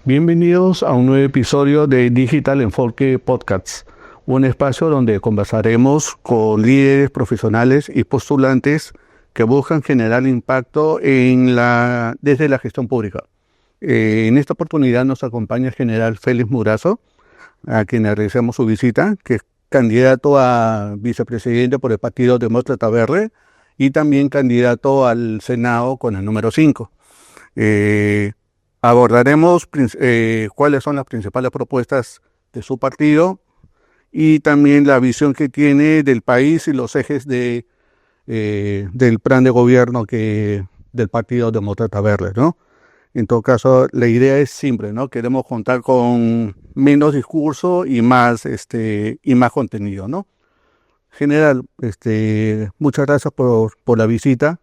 Bienvenidos a un nuevo episodio de Digital Enfoque Podcasts, un espacio donde conversaremos con líderes profesionales y postulantes que buscan generar impacto desde la gestión pública. En esta oportunidad nos acompaña el general Félix Murazo, a quien agradecemos su visita, que es candidato a vicepresidente por el Partido Demócrata Verde y también candidato al Senado con el número 5. Abordaremos cuáles son las principales propuestas de su partido y también la visión que tiene del país y los ejes del plan de gobierno del Partido Demócrata Verde, ¿no? En todo caso, la idea es simple, ¿no? Queremos contar con menos discurso y más contenido, ¿no? General, muchas gracias por la visita.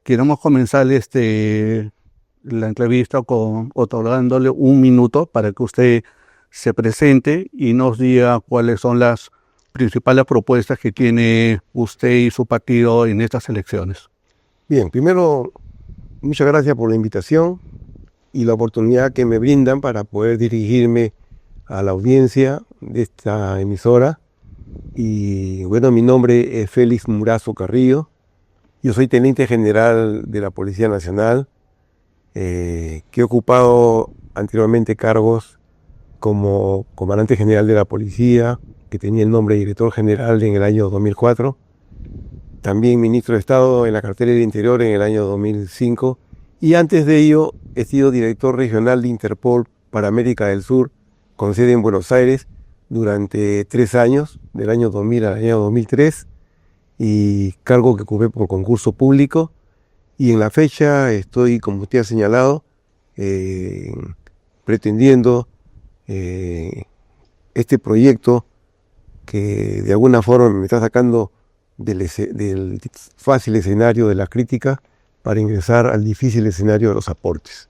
Queremos comenzar la entrevista otorgándole un minuto para que usted se presente y nos diga cuáles son las principales propuestas que tiene usted y su partido en estas elecciones. Bien, primero, muchas gracias por la invitación y la oportunidad que me brindan para poder dirigirme a la audiencia de esta emisora. Y bueno, mi nombre es Félix Murazo Carrillo. Yo soy teniente general de la Policía Nacional, que he ocupado anteriormente cargos como comandante general de la policía, que tenía el nombre de director general en el año 2004, también ministro de Estado en la cartera del Interior en el año 2005, y antes de ello he sido director regional de Interpol para América del Sur, con sede en Buenos Aires, durante 3 años, del año 2000 al año 2003, y cargo que ocupé por concurso público. Y en la fecha estoy, como usted ha señalado, pretendiendo este proyecto que de alguna forma me está sacando del fácil escenario de la crítica para ingresar al difícil escenario de los aportes,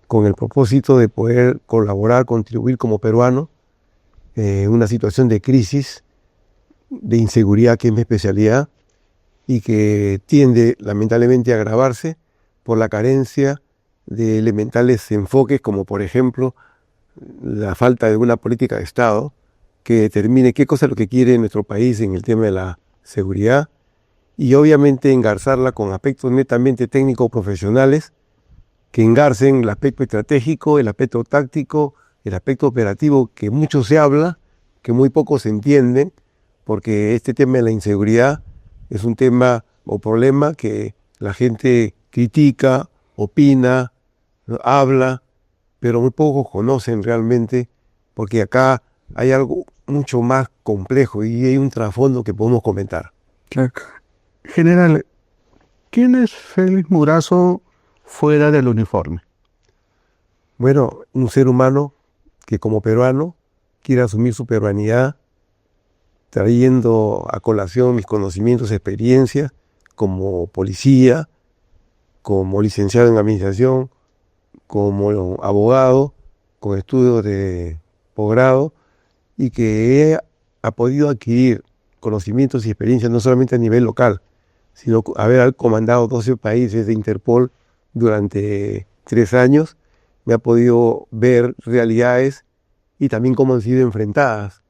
con el propósito de poder colaborar, contribuir como peruano en una situación de crisis, de inseguridad, que es mi especialidad, y que tiende lamentablemente a agravarse por la carencia de elementales enfoques, como por ejemplo la falta de una política de Estado que determine qué cosa es lo que quiere nuestro país en el tema de la seguridad, y obviamente engarzarla con aspectos netamente técnico-profesionales que engarcen el aspecto estratégico, el aspecto táctico, el aspecto operativo, que mucho se habla, que muy poco se entiende, porque este tema de la inseguridad es un tema o problema que la gente critica, opina, habla, pero muy pocos conocen realmente, porque acá hay algo mucho más complejo y hay un trasfondo que podemos comentar. Claro. General, ¿quién es Félix Murazo fuera del uniforme? Bueno, un ser humano que como peruano quiere asumir su peruanidad, trayendo a colación mis conocimientos y experiencias como policía, como licenciado en administración, como abogado, con estudios de posgrado, y que ha podido adquirir conocimientos y experiencias no solamente a nivel local, sino haber comandado 12 países de Interpol durante 3 años, me ha podido ver realidades y también cómo han sido enfrentadas,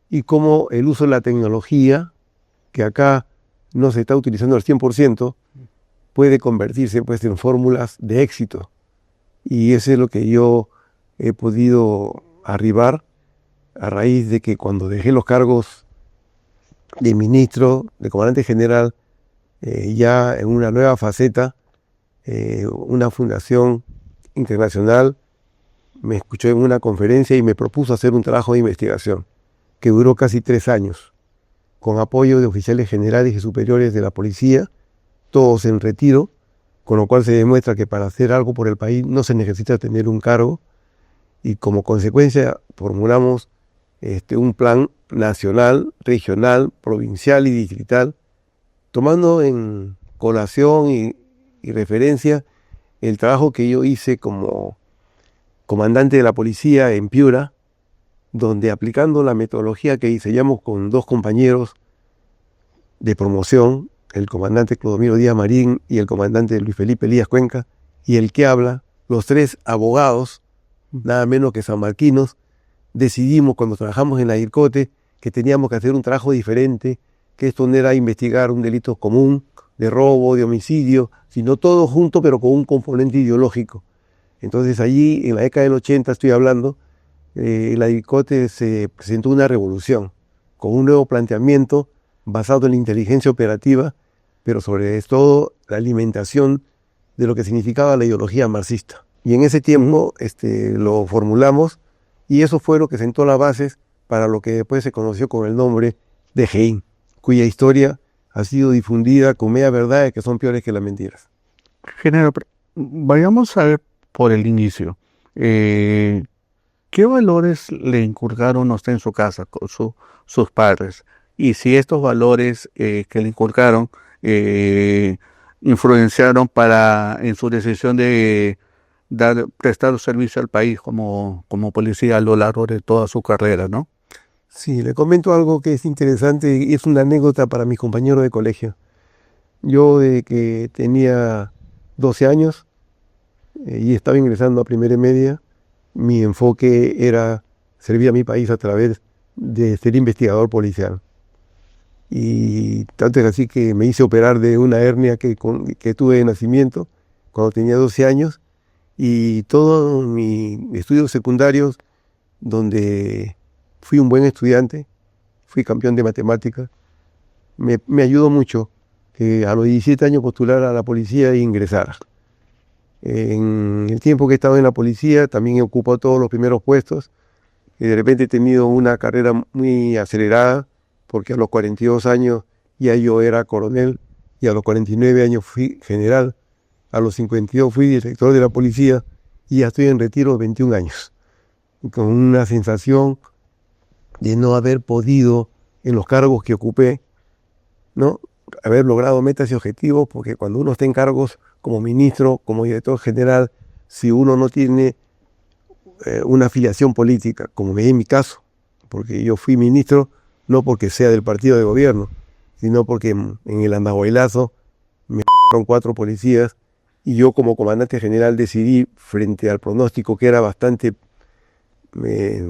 y cómo el uso de la tecnología, que acá no se está utilizando al 100%, puede convertirse pues en fórmulas de éxito. Y eso es lo que yo he podido arribar a raíz de que cuando dejé los cargos de ministro, de comandante general, ya en una nueva faceta, una fundación internacional me escuchó en una conferencia y me propuso hacer un trabajo de investigación que duró casi 3 años, con apoyo de oficiales generales y superiores de la policía, todos en retiro, con lo cual se demuestra que para hacer algo por el país no se necesita tener un cargo, y como consecuencia formulamos un plan nacional, regional, provincial y distrital, tomando en colación y referencia el trabajo que yo hice como comandante de la policía en Piura, donde aplicando la metodología que diseñamos con 2 compañeros de promoción el comandante Clodomiro Díaz Marín y el comandante Luis Felipe Elías Cuenca, y el que habla, los tres abogados, nada menos que sanmarquinos, decidimos cuando trabajamos en la DIRCOTE que teníamos que hacer un trabajo diferente, que esto no era investigar un delito común de robo, de homicidio, sino todo junto pero con un componente ideológico. Entonces allí, en la década del 80 estoy hablando, en la DIRCOTE se presentó una revolución, con un nuevo planteamiento basado en la inteligencia operativa, pero sobre todo la alimentación de lo que significaba la ideología marxista. Y en ese tiempo lo formulamos, y eso fue lo que sentó las bases para lo que después se conoció con el nombre de GEIN, cuya historia ha sido difundida con media verdades que son peores que las mentiras. General, vayamos a ver por el inicio. ¿Qué valores le inculcaron a usted en su casa con sus padres? Y si estos valores que le inculcaron influenciaron en su decisión de prestar servicio al país como policía a lo largo de toda su carrera, ¿no? Sí, le comento algo que es interesante y es una anécdota para mis compañeros de colegio. Yo de que tenía 12 años y estaba ingresando a primera y media, mi enfoque era servir a mi país a través de ser investigador policial. Y tanto es así que me hice operar de una hernia que tuve de nacimiento cuando tenía 12 años, y todos mis estudios secundarios, donde fui un buen estudiante, fui campeón de matemáticas, me ayudó mucho que a los 17 años postulara a la policía e ingresara. En el tiempo que he estado en la policía también he ocupado todos los primeros puestos, y de repente he tenido una carrera muy acelerada, porque a los 42 años ya yo era coronel, y a los 49 años fui general, a los 52 fui director de la policía, y ya estoy en retiro de 21 años, con una sensación de no haber podido, en los cargos que ocupé, ¿no?, haber logrado metas y objetivos, porque cuando uno está en cargos como ministro, como director general, si uno no tiene una afiliación política, como es mi caso, porque yo fui ministro no porque sea del partido de gobierno, sino porque en el Andahuaylazo me mataron 4 policías, y yo como comandante general decidí, frente al pronóstico que era bastante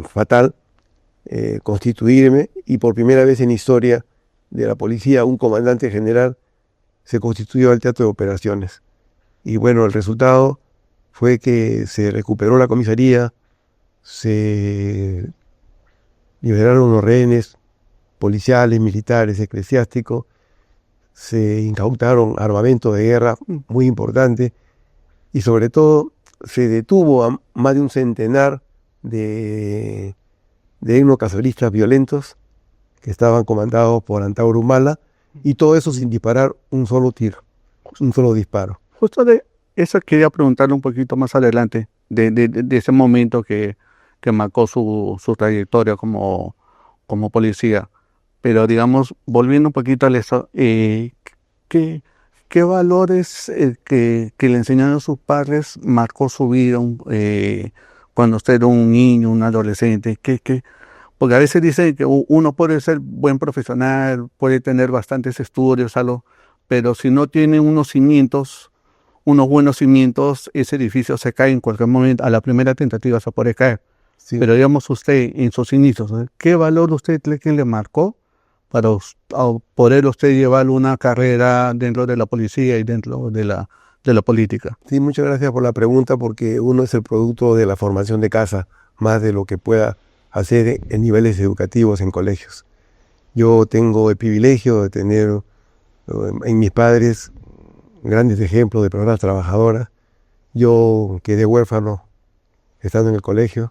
fatal, constituirme, y por primera vez en historia de la policía un comandante general se constituyó al teatro de operaciones. Y bueno, el resultado fue que se recuperó la comisaría, se liberaron los rehenes policiales, militares, eclesiásticos, se incautaron armamento de guerra muy importante, y sobre todo se detuvo a más de un centenar de etnocaceristas violentos que estaban comandados por Antauro Humala, y todo eso sin disparar un solo tiro, un solo disparo. Justo de eso quería preguntarle un poquito más adelante, de ese momento que marcó su trayectoria como policía. Pero digamos, volviendo un poquito a eso, ¿qué valores que le enseñaron sus padres marcó su vida cuando usted era un niño, un adolescente? Porque a veces dicen que uno puede ser buen profesional, puede tener bastantes estudios, algo, pero si no tiene unos buenos cimientos, ese edificio se cae en cualquier momento, a la primera tentativa se puede caer. Sí. Pero digamos, usted en sus inicios, ¿qué valor usted cree que le marcó para poder usted llevar una carrera dentro de la policía y dentro de la política? Sí, muchas gracias por la pregunta, porque uno es el producto de la formación de casa, más de lo que pueda hacer en niveles educativos en colegios. Yo tengo el privilegio de tener en mis padres grandes ejemplos de personas trabajadoras. Yo quedé huérfano estando en el colegio.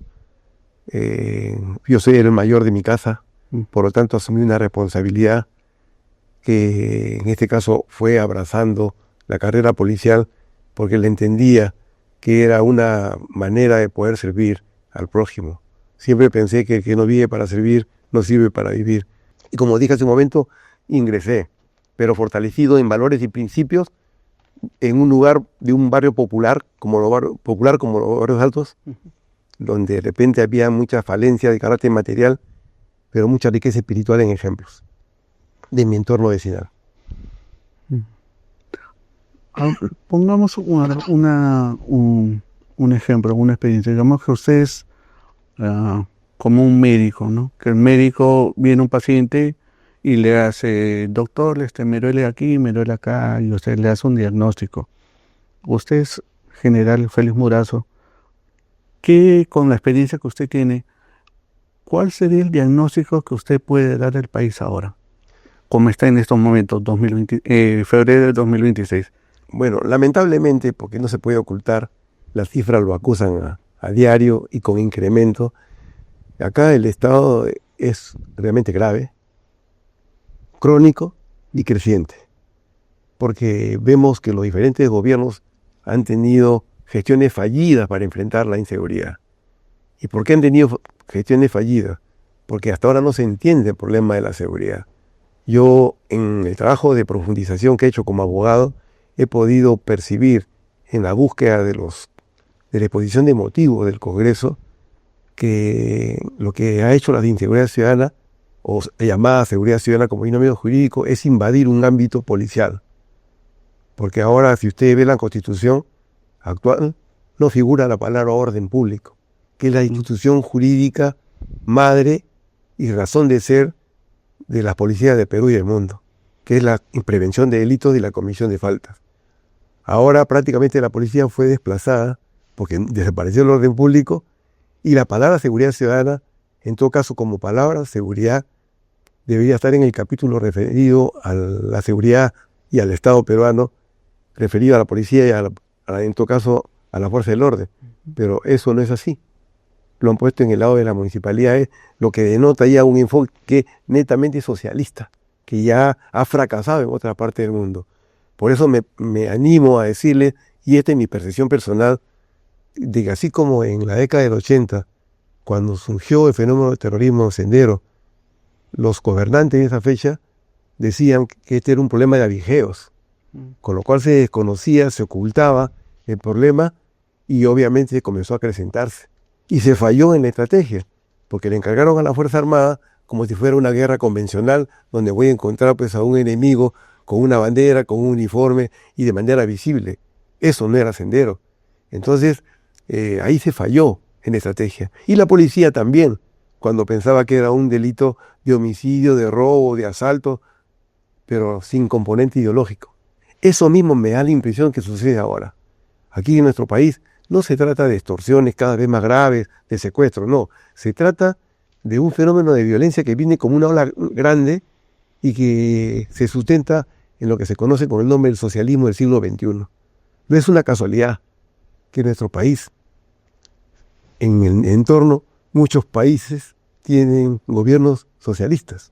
Yo soy el mayor de mi casa, por lo tanto asumí una responsabilidad que en este caso fue abrazando la carrera policial, porque le entendía que era una manera de poder servir al prójimo. Siempre pensé que el que no vive para servir no sirve para vivir. Y como dije hace un momento, ingresé, pero fortalecido en valores y principios, en un lugar de un barrio popular como los barrios altos, donde de repente había mucha falencia de carácter material, pero mucha riqueza espiritual en ejemplos de mi entorno vecinal. Pongamos un ejemplo, una experiencia. Digamos que usted es como un médico, ¿no? Que el médico viene un paciente y le hace, doctor, me duele aquí, me duele acá, y usted le hace un diagnóstico. Usted es general Félix Murazo. ¿Qué, con la experiencia que usted tiene, cuál sería el diagnóstico que usted puede dar al país ahora? Como está en estos momentos, febrero de 2026. Bueno, lamentablemente, porque no se puede ocultar, las cifras lo acusan a diario y con incremento. Acá el estado es realmente grave, crónico y creciente, porque vemos que los diferentes gobiernos han tenido gestiones fallidas para enfrentar la inseguridad. ¿Y por qué han tenido gestiones fallidas? Porque hasta ahora no se entiende el problema de la seguridad. Yo, en el trabajo de profundización que he hecho como abogado, he podido percibir en la búsqueda de la exposición de motivos del Congreso que lo que ha hecho la inseguridad ciudadana, o llamada seguridad ciudadana como binomio jurídico, es invadir un ámbito policial. Porque ahora, si usted ve la Constitución actual, no figura la palabra orden público, que es la institución jurídica madre y razón de ser de las policías de Perú y del mundo, que es la prevención de delitos y la comisión de faltas. Ahora prácticamente la policía fue desplazada porque desapareció el orden público y la palabra seguridad ciudadana, en todo caso como palabra seguridad, debería estar en el capítulo referido a la seguridad y al Estado peruano, referido a la policía y en todo caso a la fuerza del orden. Pero eso no es así. Lo han puesto en el lado de las municipalidades, lo que denota ya un enfoque netamente socialista, que ya ha fracasado en otra parte del mundo. Por eso me animo a decirle, y esta es mi percepción personal, de que así como en la década del 80, cuando surgió el fenómeno del terrorismo sendero, los gobernantes de esa fecha decían que este era un problema de avijeos, con lo cual se desconocía, se ocultaba el problema y obviamente comenzó a acrecentarse. Y se falló en la estrategia, porque le encargaron a la Fuerza Armada como si fuera una guerra convencional, donde voy a encontrar pues, a un enemigo con una bandera, con un uniforme y de manera visible. Eso no era sendero. Entonces, ahí se falló en la estrategia. Y la policía también, cuando pensaba que era un delito de homicidio, de robo, de asalto, pero sin componente ideológico. Eso mismo me da la impresión que sucede ahora. Aquí en nuestro país no se trata de extorsiones cada vez más graves, de secuestro, no. Se trata de un fenómeno de violencia que viene como una ola grande y que se sustenta en lo que se conoce con el nombre del socialismo del siglo XXI. No es una casualidad que en nuestro país, en el entorno, muchos países tienen gobiernos socialistas.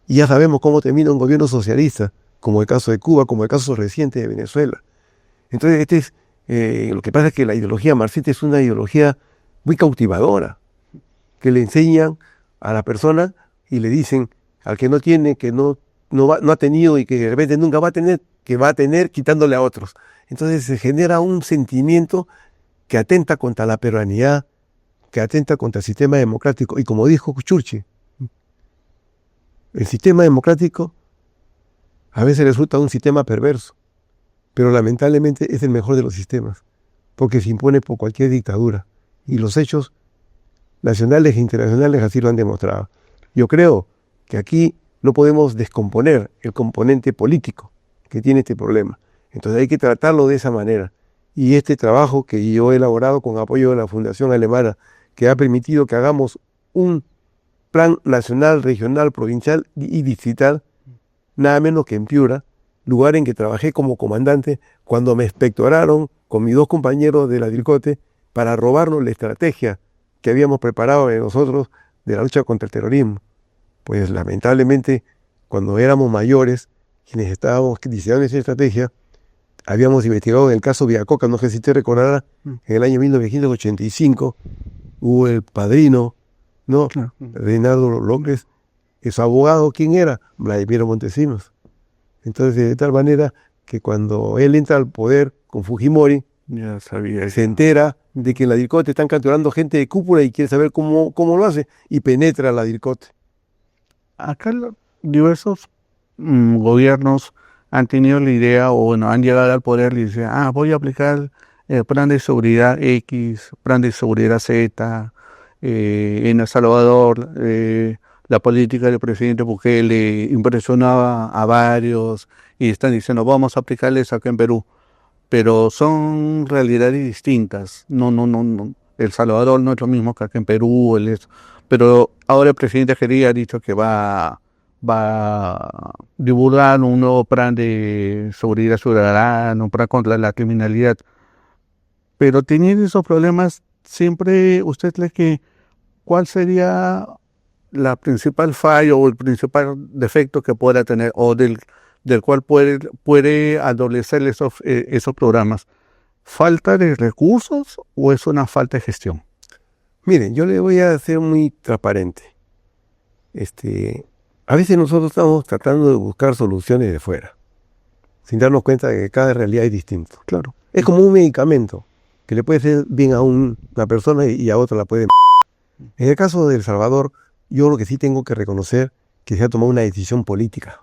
Y ya sabemos cómo termina un gobierno socialista, como el caso de Cuba, como el caso reciente de Venezuela. Entonces, lo que pasa es que la ideología marxista es una ideología muy cautivadora, que le enseñan a la persona y le dicen al que no tiene, que no ha tenido y que de repente nunca va a tener, que va a tener quitándole a otros. Entonces se genera un sentimiento que atenta contra la peruanidad, que atenta contra el sistema democrático. Y como dijo Churchill, el sistema democrático a veces resulta un sistema perverso, pero lamentablemente es el mejor de los sistemas, porque se impone por cualquier dictadura. Y los hechos nacionales e internacionales así lo han demostrado. Yo creo que aquí no podemos descomponer el componente político que tiene este problema. Entonces hay que tratarlo de esa manera. Y este trabajo que yo he elaborado con apoyo de la Fundación Alemana, que ha permitido que hagamos un plan nacional, regional, provincial y distrital, nada menos que en Piura, lugar en que trabajé como comandante cuando me expectoraron con mis dos compañeros de la DIRCOTE para robarnos la estrategia que habíamos preparado de nosotros de la lucha contra el terrorismo. Pues lamentablemente, cuando éramos mayores, quienes estábamos diseñando esa estrategia, habíamos investigado el caso Villacoca, no sé si te recordará, en el año 1985, hubo el padrino, ¿no? Reinaldo López, su abogado, ¿quién era? Vladimiro Montesinos. Entonces, de tal manera que cuando él entra al poder con Fujimori, ya sabía, se entera de que en la DIRCOTE están capturando gente de cúpula y quiere saber cómo lo hace, y penetra la DIRCOTE. Acá diversos gobiernos han tenido la idea o bueno, han llegado al poder y dicen, voy a aplicar el plan de seguridad X, plan de seguridad Z, en El Salvador, la política del presidente Bukele impresionaba a varios y están diciendo, vamos a aplicarles acá en Perú, pero son realidades distintas. No. El Salvador no es lo mismo que acá en Perú, pero ahora el presidente Jerry ha dicho que va a divulgar un nuevo plan de seguridad ciudadana, un plan contra la criminalidad. Pero teniendo esos problemas, siempre usted cree que ¿cuál sería la principal fallo o el principal defecto que pueda tener o del cual puede adolecer esos programas? ¿Falta de recursos o es una falta de gestión? Miren, yo le voy a ser muy transparente. A veces nosotros estamos tratando de buscar soluciones de fuera, sin darnos cuenta de que cada realidad es distinta. Claro. Es como un medicamento que le puede hacer bien a una persona y a otra la puede. En el caso de El Salvador, yo lo que sí tengo que reconocer que se ha tomado una decisión política,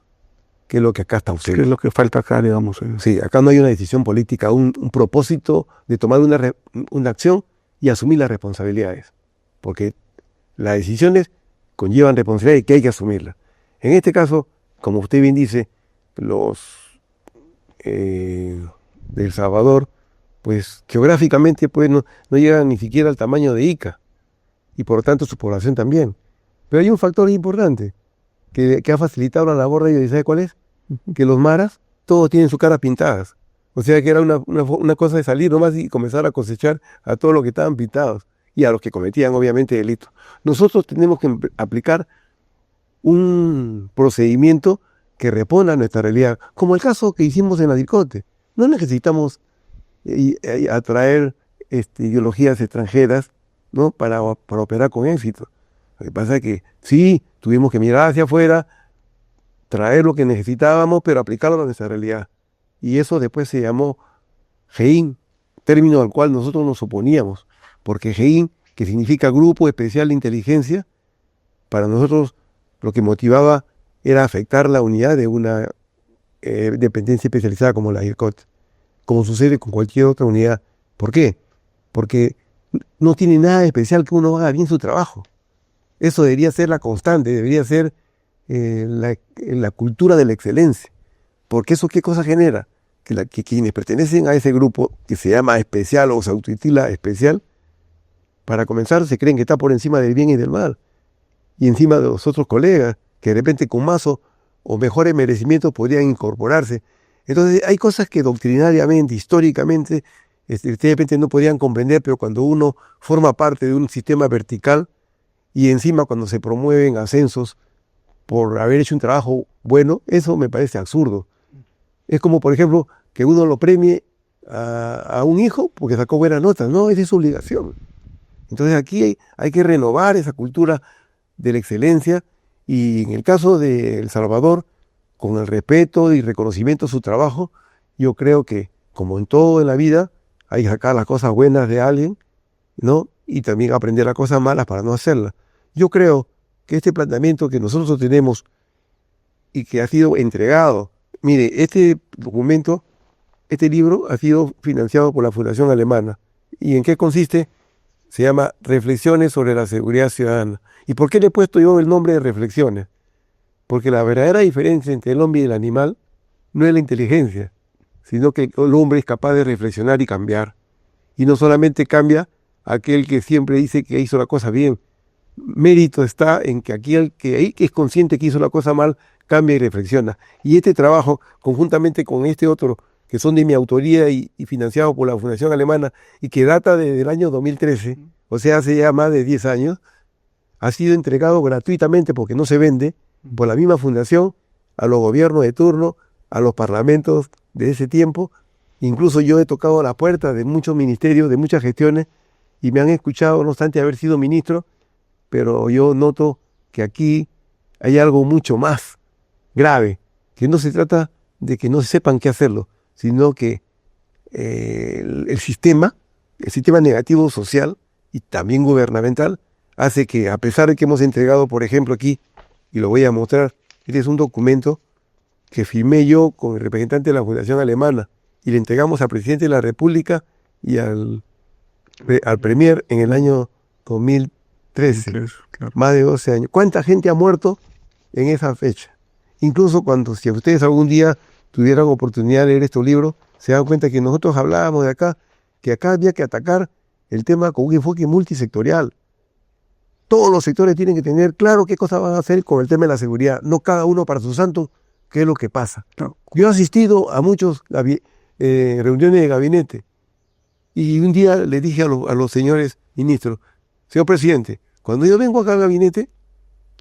que es lo que acá está ausente. ¿Qué es lo que falta acá, digamos? Sí, acá no hay una decisión política, un propósito de tomar una acción y asumir las responsabilidades, porque las decisiones conllevan responsabilidades y que hay que asumirlas. En este caso, como usted bien dice, los de El Salvador, pues geográficamente pues, no llegan ni siquiera al tamaño de Ica, y por lo tanto su población también. Pero hay un factor importante que ha facilitado la labor de ellos, ¿y sabe cuál es? Que los maras todos tienen su cara pintadas. O sea que era una cosa de salir nomás y comenzar a cosechar a todos los que estaban pintados y a los que cometían obviamente delitos. Nosotros tenemos que aplicar un procedimiento que responda a nuestra realidad, como el caso que hicimos en Adicote. No necesitamos atraer ideologías extranjeras, ¿no? para operar con éxito. Lo que pasa es que sí, tuvimos que mirar hacia afuera, traer lo que necesitábamos, pero aplicarlo a nuestra realidad. Y eso después se llamó GEIN, término al cual nosotros nos oponíamos, porque GEIN, que significa Grupo Especial de Inteligencia, para nosotros lo que motivaba era afectar la unidad de una dependencia especializada como la IRCOT, como sucede con cualquier otra unidad. ¿Por qué? Porque no tiene nada especial que uno haga bien su trabajo. Eso debería ser la constante, debería ser la cultura de la excelencia. Porque eso, ¿qué cosa genera? Que quienes pertenecen a ese grupo, que se llama especial o se autotitula especial, para comenzar se creen que está por encima del bien y del mal, y encima de los otros colegas, que de repente con más o mejores merecimientos podrían incorporarse. Entonces hay cosas que doctrinariamente, históricamente, de repente no podrían comprender, pero cuando uno forma parte de un sistema vertical y encima cuando se promueven ascensos por haber hecho un trabajo bueno, eso me parece absurdo. Es como, por ejemplo, que uno lo premie a un hijo porque sacó buenas notas. No, esa es su obligación. Entonces aquí hay que renovar esa cultura de la excelencia, y en el caso de El Salvador, con el respeto y reconocimiento a su trabajo, yo creo que, como en todo en la vida, hay que sacar las cosas buenas de alguien, ¿no? Y también aprender las cosas malas para no hacerlas. Yo creo que este planteamiento que nosotros tenemos y que ha sido entregado, mire, este documento, este libro ha sido financiado por la Fundación Alemana. ¿Y en qué consiste? Se llama Reflexiones sobre la Seguridad Ciudadana. ¿Y por qué le he puesto yo el nombre de Reflexiones? Porque la verdadera diferencia entre el hombre y el animal no es la inteligencia, sino que el hombre es capaz de reflexionar y cambiar. Y no solamente cambia aquel que siempre dice que hizo la cosa bien. Mérito está en que aquel que es consciente que hizo la cosa mal, cambia y reflexiona. Y este trabajo, conjuntamente con este otro, que son de mi autoría y financiado por la Fundación Alemana, y que data desde el año 2013, o sea, hace ya más de 10 años, ha sido entregado gratuitamente, porque no se vende, por la misma fundación, a los gobiernos de turno, a los parlamentos de ese tiempo. Incluso yo he tocado la puerta de muchos ministerios, de muchas gestiones, y me han escuchado, no obstante haber sido ministro, pero yo noto que aquí hay algo mucho más grave, que no se trata de que no sepan qué hacerlo, sino que el sistema negativo social y también gubernamental hace que, a pesar de que hemos entregado, por ejemplo, aquí, y lo voy a mostrar, este es un documento que firmé yo con el representante de la Fundación Alemana y le entregamos al presidente de la República y al Premier en el año 2013, Claro. más de 12 años. ¿Cuánta gente ha muerto en esa fecha? Incluso si ustedes algún día tuvieran oportunidad de leer estos libros, se dan cuenta que nosotros hablábamos de acá, que acá había que atacar el tema con un enfoque multisectorial. Todos los sectores tienen que tener claro qué cosas van a hacer con el tema de la seguridad, no cada uno para su santo, qué es lo que pasa. Claro. Yo he asistido a muchas reuniones de gabinete y un día le dije a los señores ministros, señor presidente, cuando yo vengo acá al gabinete,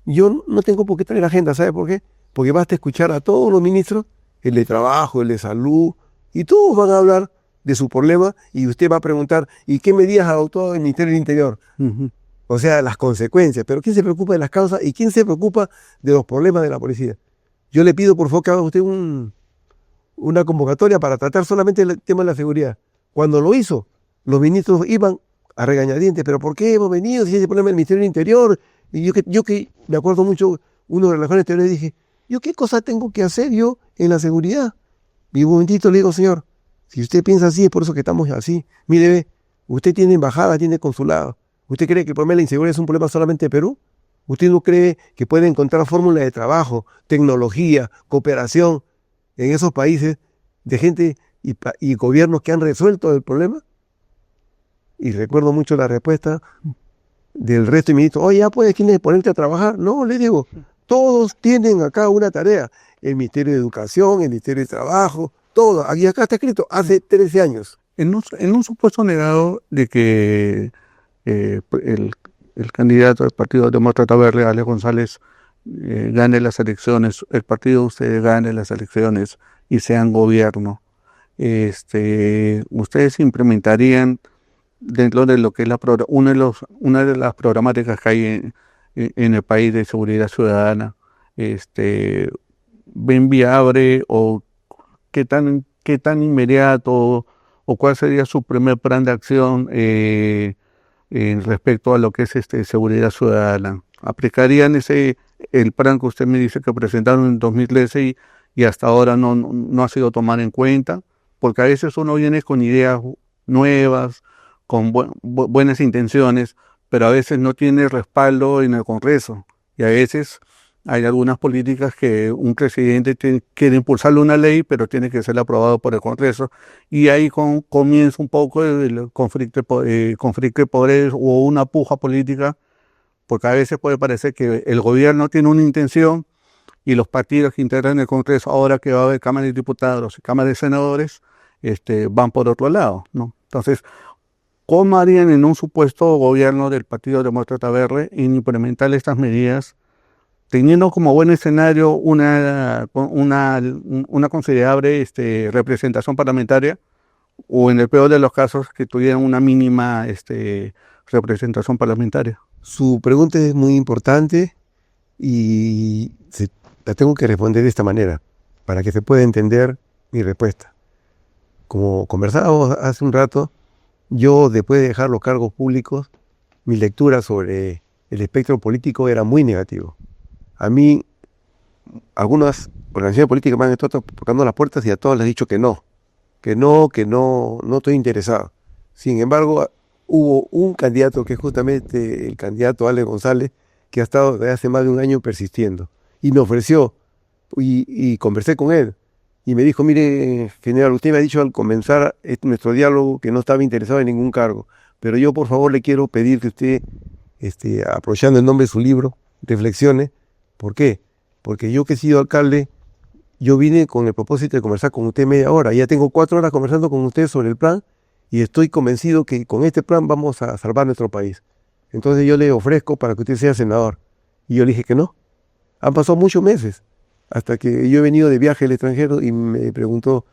yo no tengo por qué traer agenda, ¿sabe por qué? Porque basta escuchar a todos los ministros, el de trabajo, el de salud, y todos van a hablar de su problema y usted va a preguntar, ¿y qué medidas adoptó el Ministerio del Interior? Uh-huh. O sea, las consecuencias, pero ¿quién se preocupa de las causas y quién se preocupa de los problemas de la policía? Yo le pido por favor que haga usted una convocatoria para tratar solamente el tema de la seguridad. Cuando lo hizo, los ministros iban a regañadientes, pero ¿por qué hemos venido si ese problema del Ministerio del Interior? Y yo que me acuerdo mucho, uno de Relaciones Exteriores dije, ¿yo qué cosa tengo que hacer yo en la seguridad? Y un momentito le digo, señor, si usted piensa así, es por eso que estamos así. Mire, ve, usted tiene embajada, tiene consulado. ¿Usted cree que el problema de la inseguridad es un problema solamente de Perú? ¿Usted no cree que puede encontrar fórmulas de trabajo, tecnología, cooperación en esos países de gente y gobiernos que han resuelto el problema? Y recuerdo mucho la respuesta del resto de ministros. Oye, ya puedes ponerte a trabajar. No, le digo, todos tienen acá una tarea. El Ministerio de Educación, el Ministerio de Trabajo, todo. Aquí acá está escrito, hace 13 años. En un supuesto negado de que el candidato del Partido Demócrata Verde, Alex González, gane las elecciones, el partido de ustedes gane las elecciones y sean gobierno, ustedes implementarían dentro de lo que es una de las programáticas que hay en el país de seguridad ciudadana, ven viable o qué tan inmediato o cuál sería su primer plan de acción respecto a lo que es seguridad ciudadana. ¿Aplicarían el plan que usted me dice que presentaron en 2013 y hasta ahora no ha sido tomado en cuenta? Porque a veces uno viene con ideas nuevas, con buenas intenciones, pero a veces no tiene respaldo en el Congreso. Y a veces hay algunas políticas que un presidente quiere impulsarle una ley, pero tiene que ser aprobado por el Congreso. Y ahí comienza un poco el conflicto de poderes o una puja política, porque a veces puede parecer que el gobierno tiene una intención y los partidos que integran el Congreso, ahora que va a haber Cámara de Diputados y Cámara de Senadores, van por otro lado, ¿no? Entonces, ¿cómo harían en un supuesto gobierno del Partido Demócrata Verde en implementar estas medidas, teniendo como buen escenario una considerable representación parlamentaria, o en el peor de los casos que tuvieran una mínima representación parlamentaria? Su pregunta es muy importante y la tengo que responder de esta manera, para que se pueda entender mi respuesta. Como conversábamos hace un rato, yo después de dejar los cargos públicos, mi lectura sobre el espectro político era muy negativo. A mí, algunas organizaciones políticas me han estado tocando las puertas y a todas les he dicho que no estoy interesado. Sin embargo, hubo un candidato que es justamente el candidato Alex González, que ha estado desde hace más de un año persistiendo. Y me ofreció, y conversé con él, y me dijo, mire, general, usted me ha dicho al comenzar nuestro diálogo que no estaba interesado en ningún cargo, pero yo por favor le quiero pedir que usted, aprovechando el nombre de su libro, reflexione. ¿Por qué? Porque yo que he sido alcalde, yo vine con el propósito de conversar con usted media hora. Ya tengo 4 horas conversando con usted sobre el plan y estoy convencido que con este plan vamos a salvar nuestro país. Entonces yo le ofrezco para que usted sea senador. Y yo le dije que no. Han pasado muchos meses hasta que yo he venido de viaje al extranjero y me preguntó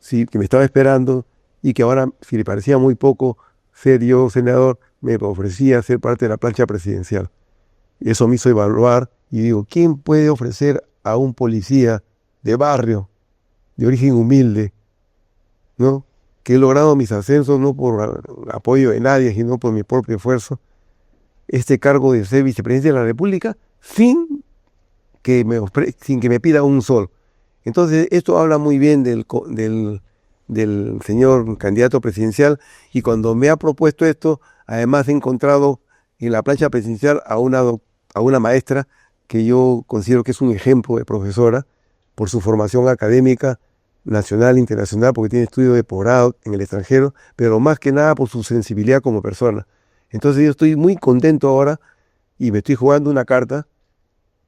que me estaba esperando y que ahora, si le parecía muy poco ser yo senador, me ofrecía ser parte de la plancha presidencial. Eso me hizo evaluar y digo, ¿quién puede ofrecer a un policía de barrio, de origen humilde, ¿no? Que he logrado mis ascensos no por apoyo de nadie, sino por mi propio esfuerzo, este cargo de ser vicepresidente de la República sin que me pida un sol? Entonces, esto habla muy bien del señor candidato presidencial, y cuando me ha propuesto esto, además he encontrado en la plancha presidencial a una maestra que yo considero que es un ejemplo de profesora por su formación académica nacional e internacional, porque tiene estudios de posgrado en el extranjero, pero más que nada por su sensibilidad como persona. Entonces yo estoy muy contento ahora y me estoy jugando una carta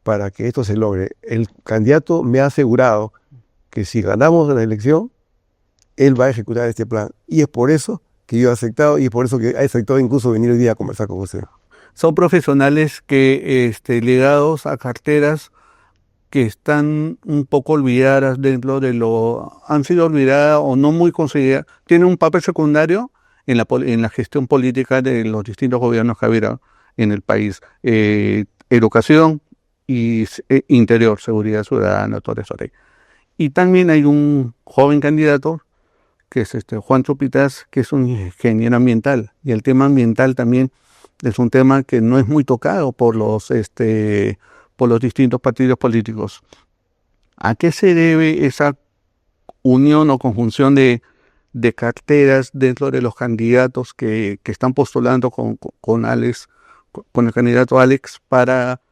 para que esto se logre. El candidato me ha asegurado que si ganamos la elección, él va a ejecutar este plan. Y es por eso que yo he aceptado, y es por eso que he aceptado incluso venir hoy día a conversar con usted. Son profesionales que ligados a carteras que están un poco olvidadas han sido olvidadas o no muy consideradas, tienen un papel secundario en la gestión política de los distintos gobiernos que ha habido en el país. Educación y interior, seguridad ciudadana, todo eso. Y también hay un joven candidato que es Juan Chupitas, que es un ingeniero ambiental, y el tema ambiental también es un tema que no es muy tocado por los distintos partidos políticos. ¿A qué se debe esa unión o conjunción de carteras dentro de los candidatos que están postulando con Alex, con el candidato Alex, para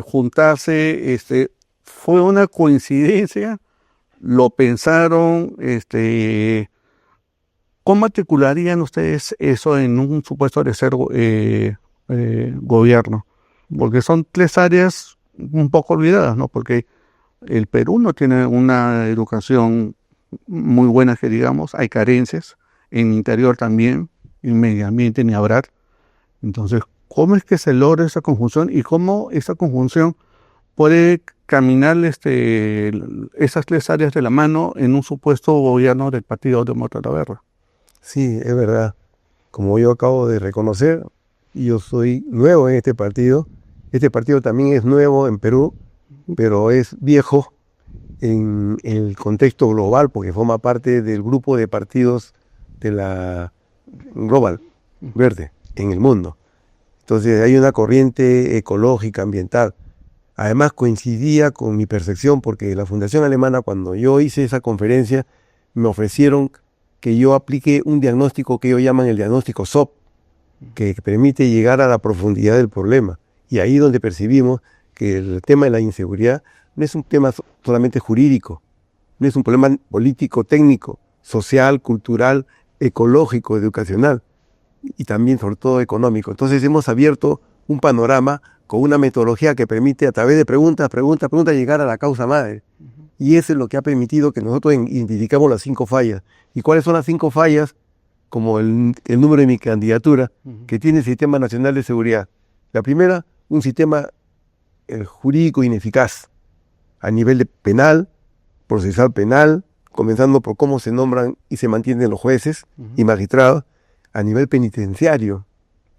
juntarse? ¿Fue una coincidencia? ¿Lo pensaron? ¿Cómo articularían ustedes eso en un supuesto de ser gobierno? Porque son tres áreas un poco olvidadas, ¿no? Porque el Perú no tiene una educación muy buena, que digamos, hay carencias, en interior también, en medio ambiente ni hablar. Entonces, ¿cómo es que se logra esa conjunción y cómo esa conjunción puede caminar esas tres áreas de la mano en un supuesto gobierno del Partido Demócrata Verde? Sí, es verdad. Como yo acabo de reconocer, yo soy nuevo en este partido. Este partido también es nuevo en Perú, pero es viejo en el contexto global, porque forma parte del grupo de partidos de la Global Verde en el mundo. Entonces hay una corriente ecológica, ambiental. Además coincidía con mi percepción, porque la Fundación Alemana, cuando yo hice esa conferencia, me ofrecieron que yo aplique un diagnóstico que ellos llaman el diagnóstico SOP, que permite llegar a la profundidad del problema. Y ahí donde percibimos que el tema de la inseguridad no es un tema solamente jurídico, no es un problema político, técnico, social, cultural, ecológico, educacional y también sobre todo económico. Entonces hemos abierto un panorama con una metodología que permite a través de preguntas, llegar a la causa madre. Y eso es lo que ha permitido que nosotros identificamos las 5 fallas. ¿Y cuáles son las 5 fallas? Como el número de mi candidatura, que tiene el Sistema Nacional de Seguridad. La primera, un sistema jurídico ineficaz a nivel de penal, procesal penal, comenzando por cómo se nombran y se mantienen los jueces y magistrados, a nivel penitenciario.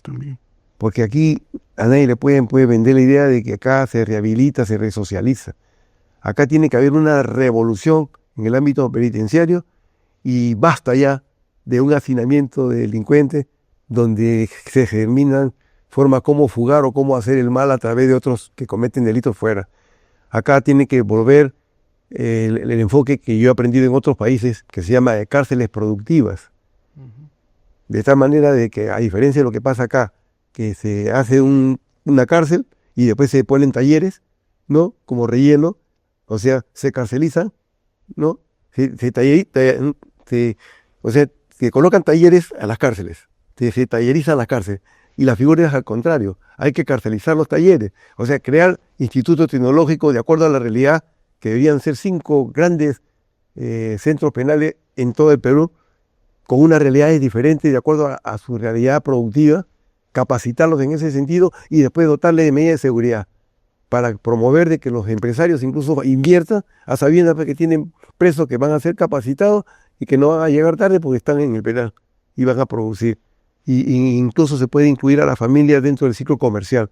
También. Porque aquí a nadie le puede vender la idea de que acá se rehabilita, se resocializa. Acá tiene que haber una revolución en el ámbito penitenciario y basta ya de un hacinamiento de delincuentes donde se germinan formas cómo fugar o cómo hacer el mal a través de otros que cometen delitos fuera. Acá tiene que volver el enfoque que yo he aprendido en otros países, que se llama de cárceles productivas. De tal manera de que, a diferencia de lo que pasa acá, que se hace una cárcel y después se ponen talleres, ¿no? Como relleno, o sea, se carcelizan, ¿no? O sea, se colocan talleres a las cárceles, se tallerizan las cárceles. Y la figura es al contrario, hay que carcelizar los talleres, o sea, crear institutos tecnológicos de acuerdo a la realidad, que deberían ser 5 grandes centros penales en todo el Perú, con unas realidades diferentes de acuerdo a su realidad productiva, capacitarlos en ese sentido y después dotarles de medidas de seguridad para promover de que los empresarios incluso inviertan a sabiendas que tienen presos que van a ser capacitados y que no van a llegar tarde porque están en el penal y van a producir. Y incluso se puede incluir a la familia dentro del ciclo comercial.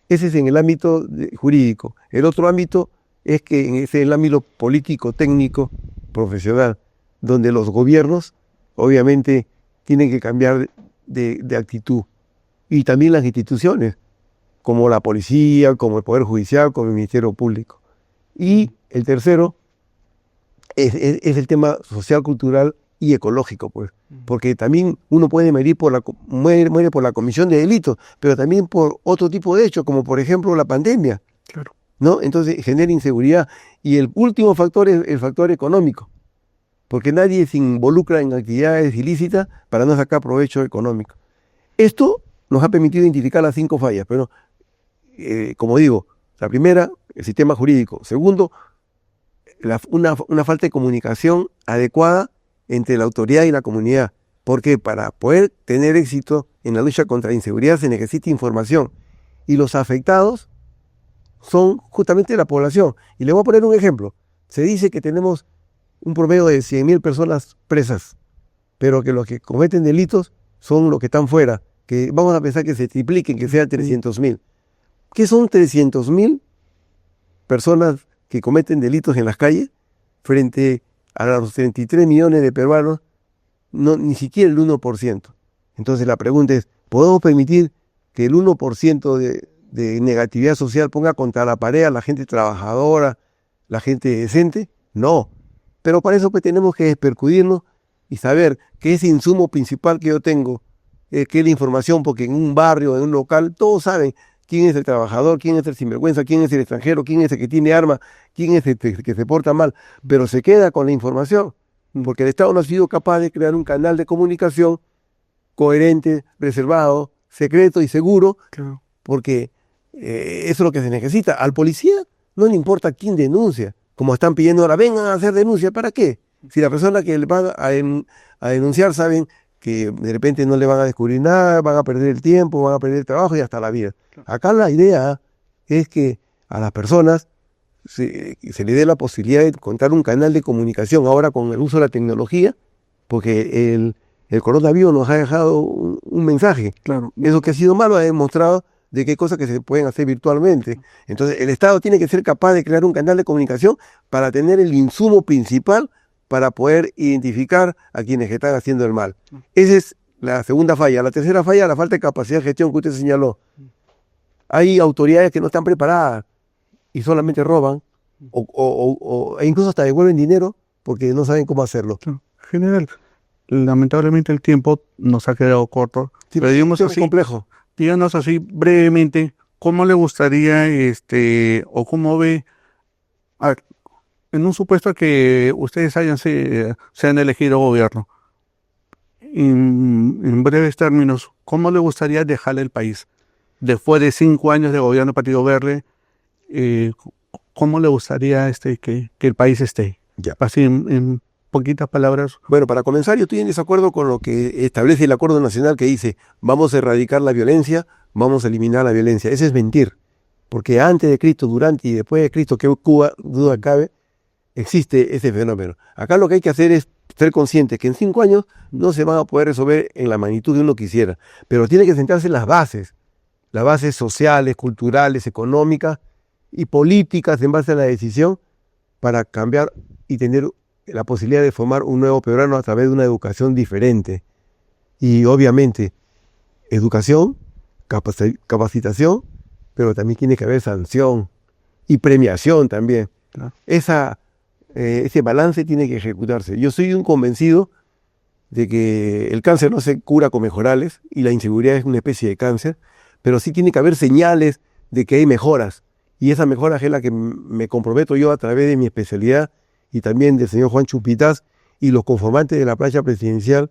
Ese es en el ámbito jurídico. El otro ámbito es que es el ámbito político, técnico, profesional, donde los gobiernos obviamente tienen que cambiar de actitud. Y también las instituciones, como la policía, como el Poder Judicial, como el Ministerio Público. Y el tercero es el tema social, cultural y ecológico, pues. Porque también uno puede muere por la comisión de delitos, pero también por otro tipo de hechos, como por ejemplo la pandemia, Claro. ¿no? Entonces genera inseguridad. Y el último factor es el factor económico, porque nadie se involucra en actividades ilícitas para no sacar provecho económico. Esto nos ha permitido identificar las 5 fallas, pero como digo, la primera, el sistema jurídico. Segundo, una falta de comunicación adecuada entre la autoridad y la comunidad. Porque para poder tener éxito en la lucha contra la inseguridad se necesita información. Y los afectados son justamente la población. Y le voy a poner un ejemplo. Se dice que tenemos un promedio de 100.000 personas presas, pero que los que cometen delitos son los que están fuera, que vamos a pensar que se tripliquen, que sean 300.000. ¿Qué son 300.000 personas que cometen delitos en las calles frente a los 33 millones de peruanos? No, ni siquiera el 1%. Entonces la pregunta es, ¿podemos permitir que el 1% de negatividad social ponga contra la pared a la gente trabajadora, la gente decente? No. Pero para eso pues tenemos que percudirnos y saber que ese insumo principal que yo tengo, que es la información, porque en un barrio, en un local, todos saben quién es el trabajador, quién es el sinvergüenza, quién es el extranjero, quién es el que tiene arma, quién es el que se porta mal, pero se queda con la información, porque el Estado no ha sido capaz de crear un canal de comunicación coherente, reservado, secreto y seguro, Claro. porque eso es lo que se necesita. Al policía no le importa quién denuncia, como están pidiendo ahora, vengan a hacer denuncia, ¿para qué? Si la persona que le va a denunciar saben que de repente no le van a descubrir nada, van a perder el tiempo, van a perder el trabajo y hasta la vida. Acá la idea es que a las personas se le dé la posibilidad de encontrar un canal de comunicación ahora con el uso de la tecnología, porque el coronavirus nos ha dejado un mensaje. Claro. Eso que ha sido malo ha demostrado de qué cosas que se pueden hacer virtualmente. Entonces el Estado tiene que ser capaz de crear un canal de comunicación para tener el insumo principal para poder identificar a quienes están haciendo el mal. Esa es la segunda falla. La tercera falla, la falta de capacidad de gestión que usted señaló. Hay autoridades que no están preparadas y solamente roban e incluso hasta devuelven dinero porque no saben cómo hacerlo. General, lamentablemente el tiempo nos ha quedado corto. Sí, pero digamos es así, complejo. díganos así brevemente, ¿cómo le gustaría o cómo ve, a ver, en un supuesto que ustedes se han elegido gobierno, en breves términos, ¿cómo le gustaría dejarle el país? Después de 5 años de gobierno del Partido Verde, ¿cómo le gustaría que el país esté? Ya. Así en poquitas palabras. Bueno, para comenzar, yo estoy en desacuerdo con lo que establece el Acuerdo Nacional que dice, vamos a erradicar la violencia, vamos a eliminar la violencia. Ese es mentir, porque antes de Cristo, durante y después de Cristo, que Cuba, duda cabe, existe ese fenómeno. Acá lo que hay que hacer es ser consciente que en 5 años no se van a poder resolver en la magnitud que uno quisiera, pero tiene que centrarse en las bases sociales, culturales, económicas y políticas en base a la decisión para cambiar y tener la posibilidad de formar un nuevo peruano a través de una educación diferente. Y obviamente, educación, capacitación, pero también tiene que haber sanción y premiación también. Claro. Ese balance tiene que ejecutarse. Yo soy un convencido de que el cáncer no se cura con mejorales y la inseguridad es una especie de cáncer, pero sí tiene que haber señales de que hay mejoras. Y esa mejora es la que me comprometo yo a través de mi especialidad y también del señor Juan Chupitaz y los conformantes de la plancha presidencial,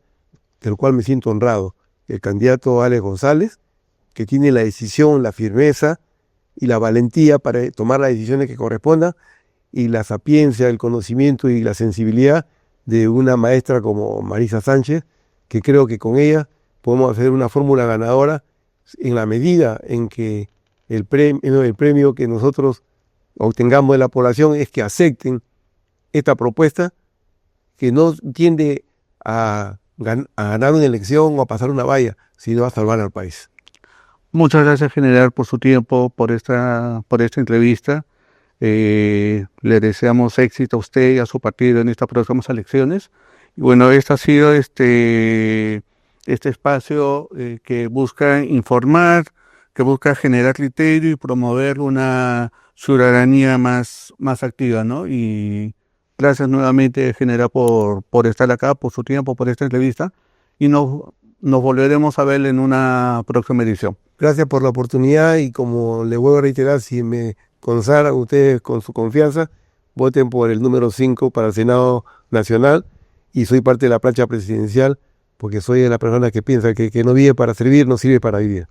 del cual me siento honrado. El candidato Alex González, que tiene la decisión, la firmeza y la valentía para tomar las decisiones que correspondan, y la sapiencia, el conocimiento y la sensibilidad de una maestra como Marisa Sánchez, que creo que con ella podemos hacer una fórmula ganadora en la medida en que el premio que nosotros obtengamos de la población es que acepten esta propuesta que no tiende a ganar una elección o a pasar una valla, sino a salvar al país. Muchas gracias, general, por su tiempo, por esta entrevista. Le deseamos éxito a usted y a su partido en estas próximas elecciones. Y bueno, este ha sido este espacio que busca informar, que busca generar criterio y promover una ciudadanía más activa, ¿no? Y Gracias nuevamente, general, por estar acá, por su tiempo, por esta entrevista, y nos volveremos a ver en una próxima edición. Gracias por la oportunidad y como le voy a reiterar, si me consagran ustedes con su confianza, voten por el número 5 para el Senado Nacional y soy parte de la plancha presidencial porque soy de la persona que piensa que no vive para servir, no sirve para vivir.